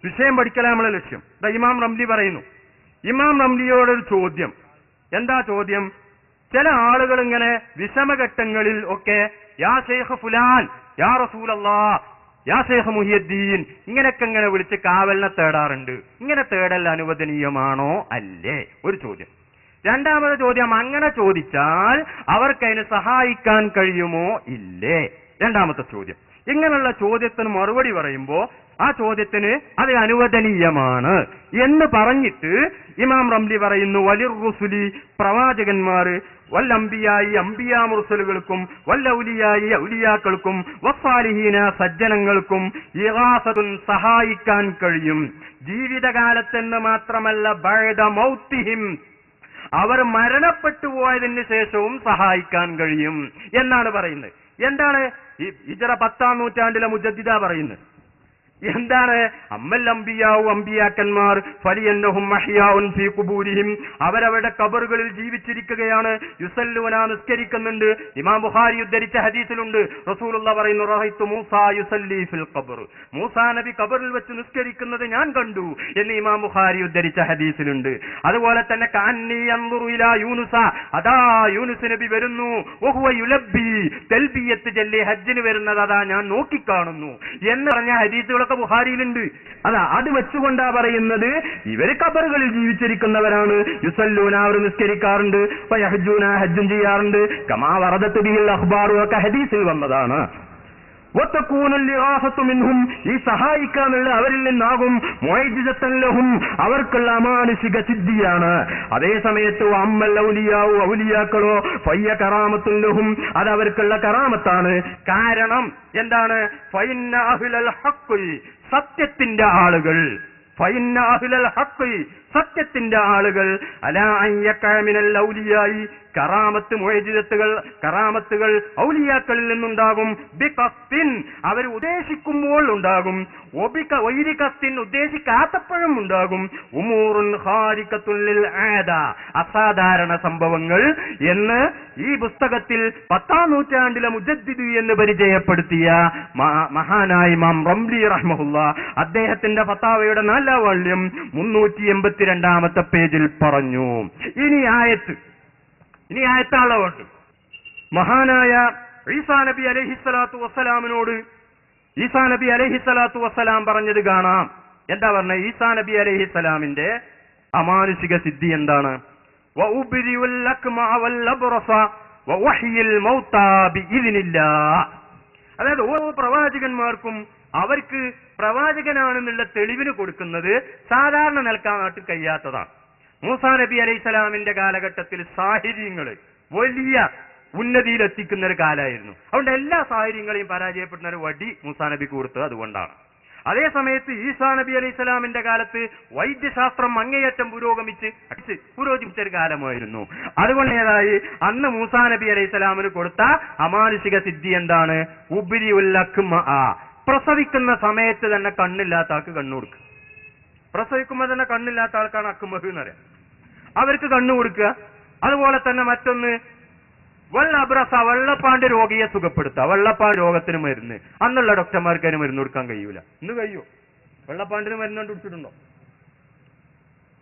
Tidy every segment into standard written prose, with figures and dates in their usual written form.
വിഷയം പഠിക്കലാണ് നമ്മളെ ലക്ഷ്യം. ഇമാം റംലി പറയുന്നു. ഇമാം റംലിയോടൊരു ചോദ്യം. എന്താ ചോദ്യം? ചില ആളുകൾ ഇങ്ങനെ വിഷമഘട്ടങ്ങളിൽ ഒക്കെ യാ ശൈഖ് ഫുലാൻ, യാ റസൂലല്ലാഹ്, യാ ശൈഖ് മുഹിയുദ്ദീൻ ഇങ്ങനെയൊക്കെ ഇങ്ങനെ വിളിച്ച് കാവലിനെ തേടാറുണ്ട്. ഇങ്ങനെ തേടൽ അനുവദനീയമാണോ അല്ലേ? ഒരു ചോദ്യം. രണ്ടാമത്തെ ചോദ്യം, അങ്ങനെ ചോദിച്ചാൽ അവർക്കതിന് സഹായിക്കാൻ കഴിയുമോ ഇല്ലേ? രണ്ടാമത്തെ ചോദ്യം. ഇങ്ങനെയുള്ള ചോദ്യത്തിന് മറുപടി പറയുമ്പോ ആ ചോദ്യത്തിന് അത് അനുവദനീയമാണ് എന്ന് പറഞ്ഞിട്ട് ഇമാം റംലി പറയുന്നു, വലിർ റുസുലി പ്രവാചകന്മാര്, വല്ലംബിയായി അംബിയാ മുർസലുകൾക്കും, വല്ലൗലിയായി ഔലിയാക്കൾക്കും, വസ്സാലിഹീന സജ്ജനങ്ങൾക്കും ഇഗാസത്തുൻ സഹായിക്കാൻ കഴിയും. ജീവിതകാലത്തെന്ന് മാത്രമല്ല ബഅദ മൗതിഹിം, അവർ മരണപ്പെട്ടു പോയതിന് ശേഷവും സഹായിക്കാൻ കഴിയും എന്നാണ് പറയുന്നത്. എന്താണ് ഈ ഹിജ്റ 10-ാം നൂറ്റാണ്ടിലെ മുജദ്ദിദ പറയുന്നത്? എന്താണ്? അമ്മൽ അംബിയാവു, അംബിയാക്കന്മാർ ഫലിയന്നഹും മഹ്യാഉൻ ഫീ ഖുബൂരിഹിം, അവരവരുടെ ഖബറുകളിൽ ജീവിച്ചിരിക്കുകയാണ്. യുസല്ലൂന, നിസ്കരിക്കുന്നുണ്ട്. ഇമാം ബുഖാരി ഉദ്ധരിച്ച ഹദീസിലുണ്ട്, റസൂലുള്ളാഹി പറയുന്നു, റഅയ്തു മൂസാ യുസല്ലി ഫിൽ ഖബർ, മൂസാ നബി ഖബറിൽ വെച്ച് നിസ്കരിക്കുന്നത് ഞാൻ കണ്ടു എന്ന് ഇമാം ബുഖാരി ഉദ്ധരിച്ച ഹദീസിലുണ്ട്. അതുപോലെ തന്നെ കഅന്നി യൻദുറു ഇലാ യൂനുസ, അതാ യൂനുസ് നബി വരുന്നു, വഹുവ യുലബ്ബി, തൽബിയത്ത് ചൊല്ലി ഹജ്ജിന് വരുന്നത് അതാ ഞാൻ നോക്കിക്കാണുന്നു എന്ന് പറഞ്ഞ ഹദീസുകൾ ബുഖാരിയിലുണ്ട്. അതാ അത് വെച്ചുകൊണ്ടാ പറയുന്നത് ഇവര് ഖബറുകളിൽ ജീവിച്ചിരിക്കുന്നവരാണ്. യുസല്ലൂന, അവർ നിസ്കരിക്കാറുണ്ട്. ഫയഹ്ജൂന, ഹജ്ജും ചെയ്യാറുണ്ട്. കമാ വറദത്ത് ബിഹിൽ അഖ്ബാറു, ഒക്കെ ഹദീസിൽ വന്നതാണ്. വതകൂനുൽ ഇഗാസത്തു മിൻഹും, ഈ സഹായിക്കാനുള്ള അവരിൽ നിന്നാകും. മുഅ്ജിസത്തൻ ലഹും, അവർക്കുള്ള അമാനുഷിക സിദ്ധിയാണ്. അതേ സമയത്ത് അമ്മൽ ഔലിയാവു, ഔലിയാക്കളോ ഫയ്യ കറാമത്തുൻ ലഹും, അത് അവർക്കുള്ള കറാമത്താണ്. കാരണം എന്താണ്? ഫഇന്ന അഹ്ലൽ ഹഖ്, സത്യത്തിന്റെ ആളുകൾ, ഫഇന്ന അഹ്ലൽ ഹഖ്, സത്യത്തിന്റെ ആളുകൾ, അലാ അൻ യഖഅ മിനൽ ഔലിയായി, കറാമത്ത് മുഅ്ജിസത്തുകൾ, കറാമത്തുകൾ ഔലിയാക്കളിൽ നിന്നുണ്ടാകും. ബിഖസ്തിൻ, അവർ ഉദ്ദേശിക്കുമ്പോൾ ഉണ്ടാകും. വൈരിഖസ്തിൻ, ഉദ്ദേശിക്കാത്തപ്പോഴും ഉണ്ടാകും. ഉമൂറുൻ ഖാരിഖത്തുൻ ലിൽ ആദ, അസാധാരണ സംഭവങ്ങൾ എന്ന് ഈ പുസ്തകത്തിൽ 10-ാം നൂറ്റാണ്ടിലെ മുജദ്ദിദ് എന്ന് പരിചയപ്പെടുത്തിയ മഹാനായ ഇമാം റംലി റഹ്മഹുല്ലാഹ് അദ്ദേഹത്തിന്റെ ഫതാവയുടെ 4-ാം വാള്യം 382-ാമത്തെ പേജിൽ പറഞ്ഞു. ഇനി ആയത്താളുണ്ട്. മഹാനായ ഈസാ നബി അലൈഹിസ്സലാത്തു വസ്സലാമിനോട് ഈസാ നബി അലൈഹിസ്സലാത്തു വസ്സലാം പറഞ്ഞത് കാണാം. എന്താ പറഞ്ഞ? ഈസാ നബി അലൈഹിസ്സലാമിന്റെ അമാനുഷിക സിദ്ധി എന്താണ്? വഉബ്രിഉൽ അക്മഅ വൽ അബ്റസ വവഹ്യിൽ മൗതാ ബിഇദ്നില്ലാഹ്. അതായത് ഓരോ പ്രവാചകന്മാർക്കും അവർക്ക് പ്രവാചകനാണെന്നുള്ള തെളിവിന് കൊടുക്കുന്നത് സാധാരണ നിൽക്കാനായിട്ട് കഴിയാത്തതാണ്. മൂസാ നബി അലൈഹിസ്സലാമിന്റെ കാലഘട്ടത്തിൽ സാഹിര്യങ്ങള് വലിയ ഉന്നതിയിലെത്തിക്കുന്ന ഒരു കാലമായിരുന്നു. അതുകൊണ്ട് എല്ലാ സാഹിര്യങ്ങളെയും പരാജയപ്പെടുന്ന ഒരു വടി മൂസാ നബിക്ക് കൊടുത്തത് അതുകൊണ്ടാണ്. അതേ സമയത്ത് ഈസാ നബി അലൈഹിസ്സലാമിന്റെ കാലത്ത് വൈദ്യശാസ്ത്രം അങ്ങേയറ്റം പുരോഗമിച്ച ഒരു കാലമായിരുന്നു. അതുകൊണ്ടേതായി അന്ന് മൂസാ നബി അലൈഹിസ്സലാമിന് കൊടുത്ത അമാനുഷിക സിദ്ധി എന്താണ്? ഉബ്രിഉൽ അക്മഅ, പ്രസവിക്കുന്ന സമയത്ത് തന്നെ കണ്ണില്ലാത്ത ആൾക്ക് കണ്ണു കൊടുക്കുക. പ്രസവിക്കുമ്പോൾ തന്നെ കണ്ണില്ലാത്ത ആൾക്കാണ് അക്മഹ് എന്ന് പറയാം, അവർക്ക് കണ്ണു കൊടുക്കുക. അതുപോലെ തന്നെ മറ്റൊന്ന് വൽ അബ്റസ, വെള്ളപ്പാണ്ട് രോഗിയെ സുഖപ്പെടുത്തുക. വെള്ളപ്പാണ്ട് രോഗത്തിന് മരുന്ന് അന്നുള്ള ഡോക്ടർമാർക്ക് അതിന് മരുന്ന് കൊടുക്കാൻ കഴിയൂല. ഇന്ന് കഴിയോ? വെള്ളപ്പാണ്ടിന് മരുന്ന് കണ്ടുപിടിച്ചിട്ടുണ്ടോ?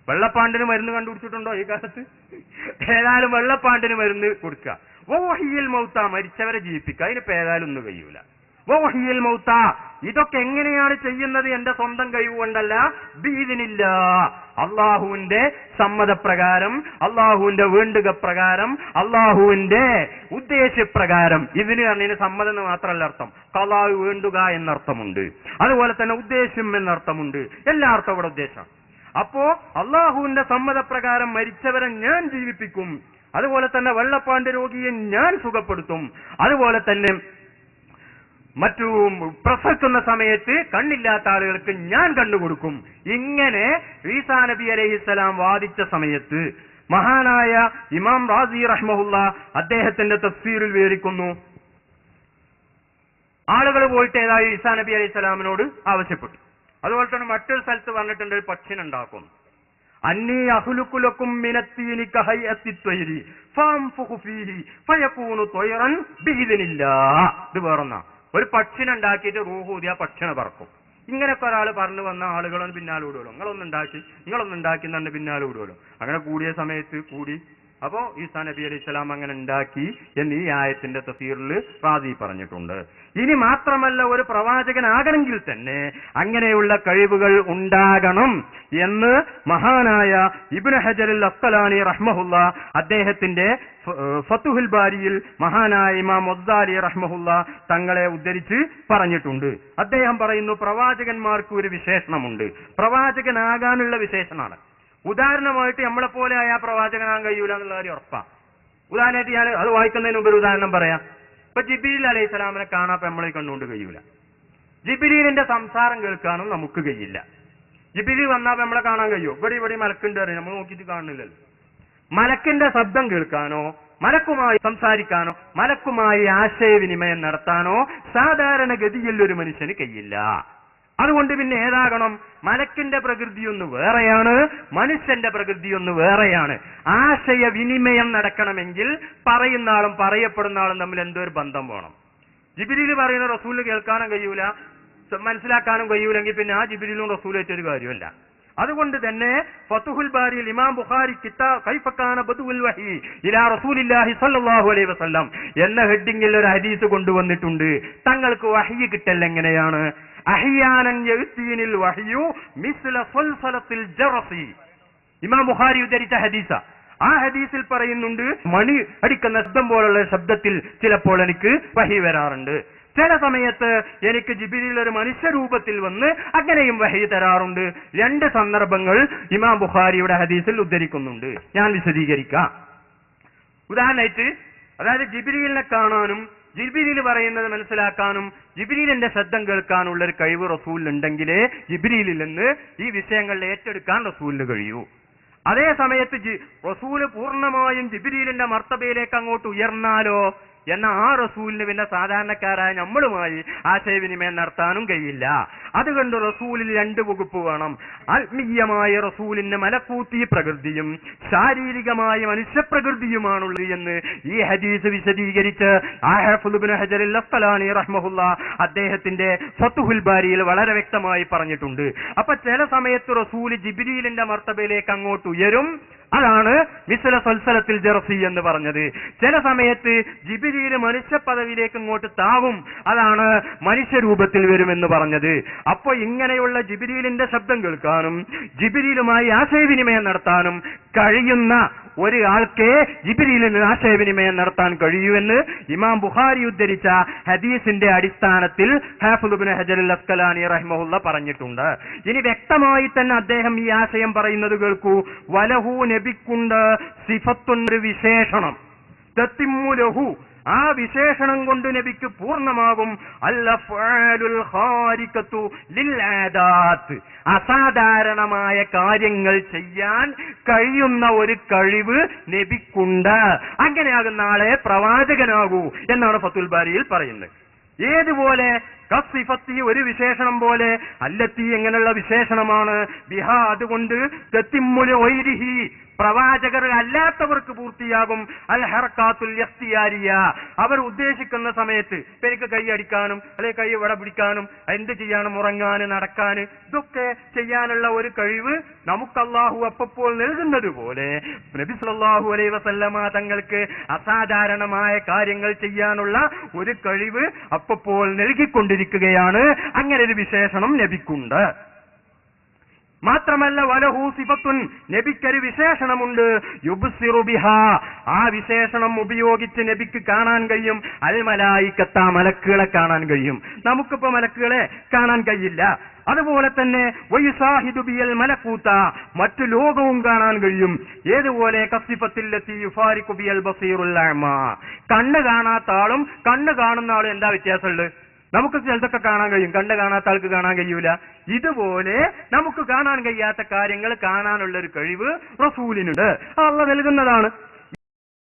വെള്ളപ്പാണ്ടിന് മരുന്ന് കണ്ടുപിടിച്ചിട്ടുണ്ടോ ഈ കാലത്ത്? ഏതായാലും വെള്ളപ്പാണ്ടിന് മരുന്ന് കൊടുക്കുക. വഹ്യിൽ മൗത, മരിച്ചവരെ ജീവിപ്പിക്കുക. അതിനിപ്പോ ഏതായാലും ഒന്നും കഴിയൂല. വഹ്യിൽ മൗത, ഇതൊക്കെ എങ്ങനെയാണ് ചെയ്യുന്നത്? എന്റെ സ്വന്തം കഴിവുകൊണ്ടല്ല, ബിഇദ്നില്ലാഹ്, അള്ളാഹുവിന്റെ സമ്മതപ്രകാരം, അള്ളാഹുവിന്റെ വേണ്ടുക പ്രകാരം, അള്ളാഹുവിന്റെ ഉദ്ദേശപ്രകാരം. ഇതിന് പറഞ്ഞതിന് സമ്മതം എന്ന് മാത്രമല്ല അർത്ഥം, ഖളാ വേണ്ടുക എന്നർത്ഥമുണ്ട്, അതുപോലെ തന്നെ ഉദ്ദേശം എന്നർത്ഥമുണ്ട്. എല്ലാ അർത്ഥം ഇവിടെ ഉദ്ദേശമാണ്. അപ്പോ അള്ളാഹുവിന്റെ സമ്മതപ്രകാരം മരിച്ചവരെ ഞാൻ ജീവിപ്പിക്കും. അതുപോലെ തന്നെ വെള്ളപ്പാണ്ട് രോഗിയെ ഞാൻ സുഖപ്പെടുത്തും. അതുപോലെ തന്നെ മറ്റു പ്രസവിക്കുന്ന സമയത്ത് കണ്ണില്ലാത്ത ആളുകൾക്ക് ഞാൻ കണ്ടുകൊടുക്കും. ഇങ്ങനെ ഈസാ നബി അലൈഹിസ്സലാം വാദിച്ച സമയത്ത് മഹാനായ ഇമാം റാസി റഹ്മഹുല്ലാഹ് അദ്ദേഹത്തിന്റെ തഫ്സീറിൽ വിവരിക്കുന്നു, ആളുകൾ പോയിട്ട് ഏതായി ഈസാ നബി അലൈഹിസ്സലാമിനോട് ആവശ്യപ്പെട്ടു. അതുപോലെ തന്നെ മറ്റൊരു സ്ഥലത്ത് പറഞ്ഞിട്ടുണ്ട്, ഒരു പക്ഷിനുണ്ടാക്കും. അന്നീ അഹ്ലുക്കുലക്കും മിനത്തീനി കഹയ്യത്തി ത്വയ്രി ഫംഫുഖു ഫീഹി ഫയകൂനു ത്വയ്റൻ ബിഇദ്നില്ലാഹ്. ഇത് വേറൊന്നാ, ഒരു പക്ഷിനുണ്ടാക്കിയിട്ട് റൂഹ് ഊതിയ പക്ഷിനെ പറക്കും. ഇങ്ങനെയൊക്കെ ഒരാൾ പറഞ്ഞു വന്ന ആളുകളൊന്നും പിന്നാലെ വിടുമല്ലോ, നിങ്ങളൊന്നുണ്ടാക്കി തന്നെ പിന്നാലെ വിടുമല്ലോ. അങ്ങനെ കൂടിയ സമയത്ത് കൂടി. അപ്പോ ഈസാ നബി അലൈഹി സ്വലാം അങ്ങനെ ഉണ്ടാക്കി എന്ന് ഈ ആയത്തിന്റെ തഫ്സീറിൽ റാസി പറഞ്ഞിട്ടുണ്ട്. ഇനി മാത്രമല്ല, ഒരു പ്രവാചകനാകണമെങ്കിൽ തന്നെ അങ്ങനെയുള്ള കഴിവുകൾ ഉണ്ടാകണം എന്ന് മഹാനായ ഇബ്നു ഹജറുൽ അസ്ഖലാനി റഹ്മഹുല്ല അദ്ദേഹത്തിന്റെ ഫതുഹുൽ ബാരിയിൽ മഹാനായ ഇമാം വസ്സാലി റഹ്മഹുല്ല തങ്ങളെ ഉദ്ധരിച്ച് പറഞ്ഞിട്ടുണ്ട്. അദ്ദേഹം പറയുന്നു, പ്രവാചകന്മാർക്ക് ഒരു വിശേഷണമുണ്ട്, പ്രവാചകനാകാനുള്ള വിശേഷണമാണ്. ഉദാഹരണമായിട്ട് നമ്മളെപ്പോലെ ആയ പ്രവാചകനാകാൻ കഴിയൂല എന്നുള്ള കാര്യം ഉറപ്പാ. ഉദാഹരണമായിട്ട് ഞാൻ അത് വായിക്കുന്നതിന് മുമ്പ് ഒരു ഉദാഹരണം പറയാം. ഇപ്പൊ ജിബ്രീൽ അലൈഹി സ്വലാമിനെ കാണാൻ നമ്മളെ കണ്ടുകൊണ്ട് കഴിയൂല. ജിബ്രീലിന്റെ സംസാരം കേൾക്കാനും നമുക്ക് കഴിയില്ല. ജിബ്രീൽ വന്നാൽ നമ്മളെ കാണാൻ കഴിയോ? ഇവിടെ മലക്കുണ്ട് അറിയാം, നമ്മൾ നോക്കിയിട്ട് കാണുന്നില്ലല്ലോ. മലക്കിന്റെ ശബ്ദം കേൾക്കാനോ മലക്കുമായി സംസാരിക്കാനോ മലക്കുമായി ആശയവിനിമയം നടത്താനോ സാധാരണഗതിയിൽ ഒരു മനുഷ്യന് കഴിയില്ല. അതുകൊണ്ട് പിന്നെ ഏതാകണം? മലക്കിന്റെ പ്രകൃതിയൊന്ന് വേറെയാണ്, മനുഷ്യന്റെ പ്രകൃതിയൊന്ന് വേറെയാണ്. ആശയവിനിമയം നടക്കണമെങ്കിൽ പറയുന്ന ആളും പറയപ്പെടുന്ന ആളും തമ്മിൽ എന്തോ ഒരു ബന്ധം വേണം. ജിബ്രീൽ പറയുന്ന റസൂലിന് കേൾക്കാനും കഴിയൂല, മനസ്സിലാക്കാനും കഴിയൂലെങ്കിൽ പിന്നെ ആ ജിബ്രീലും റസൂലായിട്ടൊരു കാര്യമല്ല. അതുകൊണ്ട് തന്നെ ഫതുഹുൽ ബാരിയിൽ ഇമാം ബുഖാരി കിതാബ് കൈഫ കാന ബദുഉൽ വഹി ഇലാ റസൂലില്ലാഹി സ്വല്ലല്ലാഹു അലൈഹി വസല്ലം എന്ന ഹെഡിങ്ങിൽ ഒരു ഹദീസ് കൊണ്ടുവന്നിട്ടുണ്ട്. തങ്ങൾക്ക് വഹി കിട്ടൽ എങ്ങനെയാണ്? അഹ്യാനൻ യഅ്തീനിൽ വഹ്യു മിസ്ല സൽസലത്തിൽ ജറസി. ഇമാം ബുഖാരി ഉദ്ധരിച്ച ഹദീസ. ആ ഹദീസിൽ പറയുന്നുണ്ട്, മണി അടിക്കുന്ന ശബ്ദം പോലുള്ള ശബ്ദത്തിൽ ചിലപ്പോൾ എനിക്ക് വഹി വരാറുണ്ട്. ചില സമയത്ത് എനിക്ക് ജിബ്രീൽ ഒരു മനുഷ്യരൂപത്തിൽ വന്ന് അങ്ങനെയും വഹി തരാറുണ്ട്. രണ്ട് സന്ദർഭങ്ങൾ ഇമാം ബുഖാരിയുടെ ഹദീസിൽ ഉദ്ധരിക്കുന്നുണ്ട്. ഞാൻ വിശദീകരിക്കാം. ഉദാഹരണമായിട്ട്, അതായത് ജിബ്രീലിനെ കാണാനും ജിബ്രീൽ പറയുന്നത് മനസ്സിലാക്കാനും ജിബ്രീലിന്റെ ശബ്ദം കേൾക്കാനുള്ള ഒരു കഴിവ് റസൂലിനുണ്ടെങ്കിലേ ജിബ്രീലിൽ നിന്ന് ഈ വിഷയങ്ങൾ ഏറ്റെടുക്കാൻ റസൂലിന് കഴിയൂ. അതേ സമയത്ത് റസൂല് പൂർണ്ണമായും ജിബ്രീലിന്റെ മർത്തബയിലേക്ക് അങ്ങോട്ട് ഉയർന്നാലോ എന്ന ആ റസൂലിന് പിന്നെ സാധാരണക്കാരായ നമ്മളുമായി ആശയവിനിമയം നടത്താനും കഴിയില്ല. അതുകൊണ്ട് റസൂലിൽ രണ്ട് വകുപ്പ് വേണം. ആത്മീയമായ റസൂലിന് മലക്കൂത്തി പ്രകൃതിയും ശാരീരികമായ മനുഷ്യപ്രകൃതിയുമാണുള്ളത് എന്ന് ഈ ഹദീസ് വിശദീകരിച്ച് ഹാഫിദ് ഇബ്നു ഹജറുൽ അസ്ഖലാനി റഹ്മഹുല്ല അദ്ദേഹത്തിന്റെ ഫതുഹുൽ ബാരിയിൽ വളരെ വ്യക്തമായി പറഞ്ഞിട്ടുണ്ട്. അപ്പൊ ചില സമയത്ത് റസൂൽ ജിബ്രീലിന്റെ മർത്തബയിലേക്ക് അങ്ങോട്ട് ഉയരും, അതാണ് മിസ്ല സൽസലത്തിൽ ജറസി എന്ന് പറഞ്ഞത്. ചില സമയത്ത് ജിബ്രീൽ മനുഷ്യ പദവിയിലേക്ക് ഇങ്ങോട്ട് താവും, അതാണ് മനുഷ്യരൂപത്തിൽ വരുമെന്ന് പറഞ്ഞത്. അപ്പൊ ഇങ്ങനെയുള്ള ജിബ്രീലിന്റെ ശബ്ദം കേൾക്കാനും ജിബ്രീലുമായി ആശയവിനിമയം നടത്താനും കഴിയുന്ന ഒരാൾക്കേ ജിബ്രീലിന് ആശയവിനിമയം നടത്താൻ കഴിയൂവെന്ന് ഇമാം ബുഖാരി ഉദ്ധരിച്ച ഹദീസിന്റെ അടിസ്ഥാനത്തിൽ ഹാഫിദ് ഇബ്നു ഹജറുൽ അസ്ഖലാനി റഹ്മഹുല്ല പറഞ്ഞിട്ടുണ്ട്. ഇനി വ്യക്തമായി തന്നെ അദ്ദേഹം ഈ ആശയം പറയുന്നത് കേൾക്കൂ. വലഹു നബിക്കുണ്ട് സിഫത്തുൻ, ഒരു വിശേഷണം, തത്തിമ്മു ലഹു, ആ വിശേഷണം കൊണ്ട് നബിക്ക് പൂർണ്ണമാകും. അൽഅഫ്ആലുൽ ഖാരിഖത്തു ലിൽ ആദാത്ത്, അസാധാരണമായ കാര്യങ്ങൾ ചെയ്യാൻ കഴിയുന്ന ഒരു കഴിവ് നബിക്കുണ്ട്. അങ്ങനെയാകുന്ന ആളെ പ്രവാചകനാകൂ എന്നാണ് ഫതുൽ ബാരിയിൽ പറയുന്നത്. ഏതുപോലെ? കസിഫത്തി, ഒരു വിശേഷണം പോലെ. അല്ലത്തി, എങ്ങനെയുള്ള വിശേഷണമാണ്? ബിഹാ, അതുകൊണ്ട് തത്തിമ്മുൽ വൈരിഹി, പ്രവാചകർ അല്ലാത്തവർക്ക് പൂർത്തിയാകും. അൽ ഹർക്കാത്തുൽ ഇഖ്തിയാരിയ, അവർ ഉദ്ദേശിക്കുന്ന സമയത്ത് ഇപ്പൊ എനിക്ക് കൈ അടിക്കാനും അല്ലെങ്കിൽ കൈ വട പിടിക്കാനും എന്ത് ചെയ്യാനും ഉറങ്ങാനും നടക്കാനും ഇതൊക്കെ ചെയ്യാനുള്ള ഒരു കഴിവ് നമുക്ക് അല്ലാഹു അപ്പോൾ നൽകുന്നത് പോലെ നബി സല്ലല്ലാഹു അലൈഹി വസല്ലമ തങ്ങൾക്ക് അസാധാരണമായ കാര്യങ്ങൾ ചെയ്യാനുള്ള ഒരു കഴിവ് അപ്പോൾ നൽകിക്കൊണ്ടിരിക്കുകയാണ്. അങ്ങനെ ഒരു വിശേഷണം നബിക്കുണ്ട്. മാത്രമല്ല വലഹു സിഫത്തുൻ, നബിക്കൊരു വിശേഷണമുണ്ട്. യുബ്സിറു ബിഹാ, ആ വിശേഷണം ഉപയോഗിച്ച് നബിക്ക് കാണാൻ കഴിയും. അൽ മലായികത്ത, മലക്കുകളെ കാണാൻ കഴിയും. നമുക്കിപ്പോ മലക്കുകളെ കാണാൻ കഴിയില്ല. അതുപോലെ തന്നെ വയുസാഹിദു ബിയൽ മലക്കൂത്ത, മറ്റു ലോകവും കാണാൻ കഴിയും. ഏതുപോലെ? കസിഫത്തില്ലത്തി യുഫാരിഖു ബിയൽ ബസീറുൽ അഅ്മാ, കണ്ണ് കാണാത്ത ആളും കണ്ണ് കാണുന്ന ആളും എന്താ വ്യത്യാസമുള്ളത്? നമുക്ക് ചിലതൊക്കെ കാണാൻ കഴിയും, കണ്ണ് കാണാത്ത ആൾക്ക് കാണാൻ കഴിയൂല. ഇതുപോലെ നമുക്ക് കാണാൻ കഴിയാത്ത കാര്യങ്ങൾ കാണാനുള്ള ഒരു കഴിവ് റസൂലിനുണ്ട്. അല്ലാഹു നൽകുന്നതാണ്.